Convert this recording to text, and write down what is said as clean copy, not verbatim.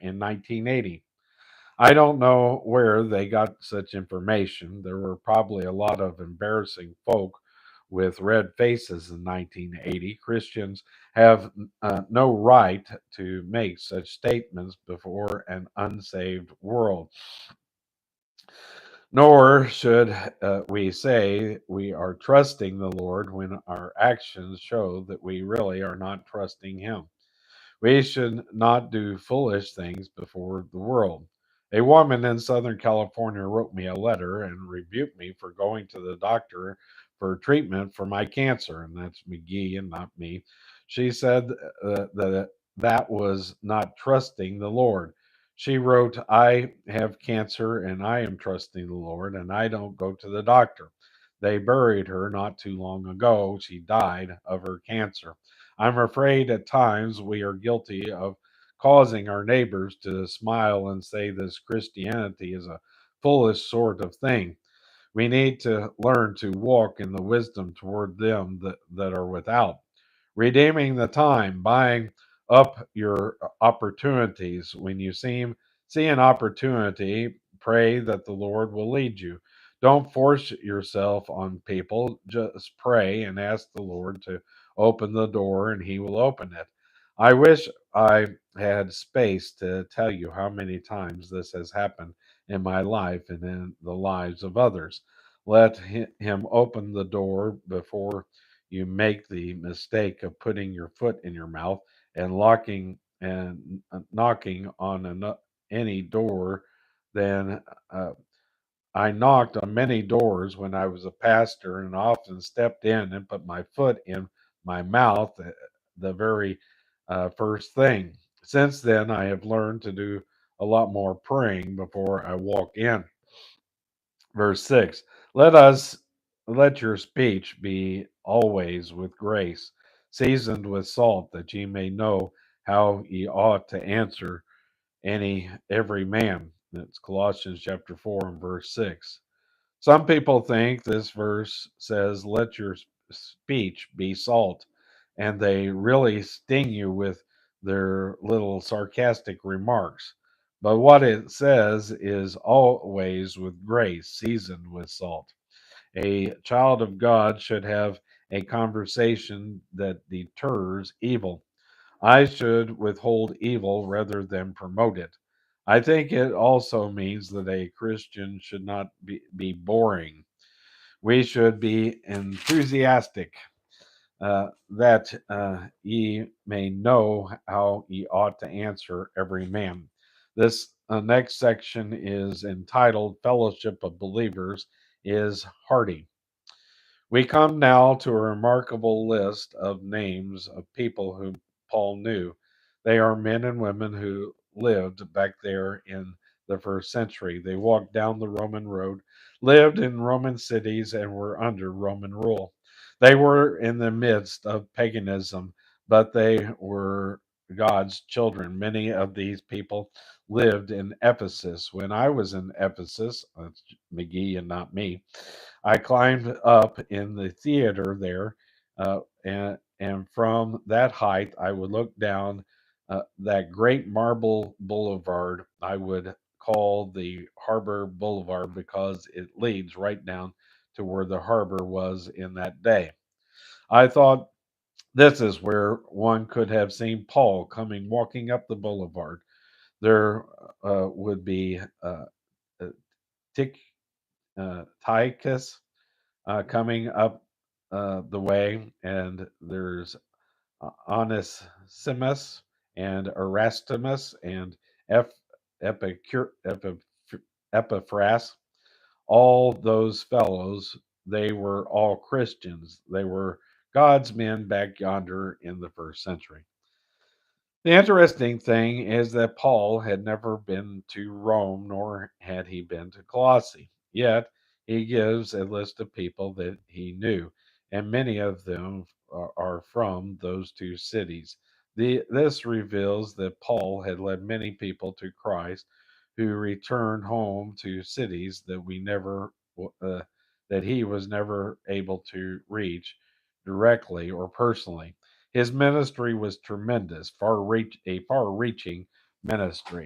in 1980. I don't know where they got such information. There were probably a lot of embarrassing folk with red faces in 1980. Christians have no right to make such statements before an unsaved world. Nor should we say we are trusting the Lord when our actions show that we really are not trusting Him. We should not do foolish things before the world. A woman in Southern California wrote me a letter and rebuked me for going to the doctor for treatment for my cancer, and that's McGee and not me. She said that was not trusting the Lord. She wrote, I have cancer and I am trusting the Lord, and I don't go to the doctor. They buried her not too long ago. She died of her cancer. I'm afraid at times we are guilty of causing our neighbors to smile and say this Christianity is a foolish sort of thing. We need to learn to walk in the wisdom toward them that are without, redeeming the time, buying up your opportunities. When you see an opportunity, pray that the Lord will lead you. Don't force yourself on people. Just pray and ask the Lord to open the door, and He will open it. I wish I had space to tell you how many times this has happened in my life and in the lives of others. Let Him open the door before you make the mistake of putting your foot in your mouth and locking and knocking on any door. Then I knocked on many doors when I was a pastor and often stepped in and put my foot in my mouth, the very first thing. Since then, I have learned to do a lot more praying before I walk in. Verse 6. Let your speech be always with grace, seasoned with salt, that ye may know how ye ought to answer every man. That's Colossians chapter 4 and verse 6. Some people think this verse says, let your speech be salt, and they really sting you with their little sarcastic remarks. But what it says is always with grace, seasoned with salt. A child of God should have a conversation that deters evil. I should withhold evil rather than promote it. I think it also means that a Christian should not be boring. We should be enthusiastic, that ye may know how ye ought to answer every man. This next section is entitled Fellowship of Believers is Hearty. We come now to a remarkable list of names of people whom Paul knew. They are men and women who lived back there in the first century. They walked down the Roman road, lived in Roman cities, and were under Roman rule. They were in the midst of paganism, but they were God's children. Many of these people lived in Ephesus. When I was in Ephesus, that's McGee and not me, I climbed up in the theater there, and from that height, I would look down that great marble boulevard. I would call the Harbor Boulevard because it leads right down to where the harbor was in that day. I thought this is where one could have seen Paul coming walking up the boulevard. There would be uh, Tic Tychus coming up the way, and there's Onesimus and Erasmus and Eph- Epaphras. All those fellows, they were all Christians. They were God's men back yonder in the first century. The interesting thing is that Paul had never been to Rome, nor had he been to Colossae. Yet he gives a list of people that he knew, and many of them are from those two cities. This reveals that Paul had led many people to Christ who returned home to cities that uh, that he was never able to reach directly or personally. His ministry was tremendous, a far-reaching ministry.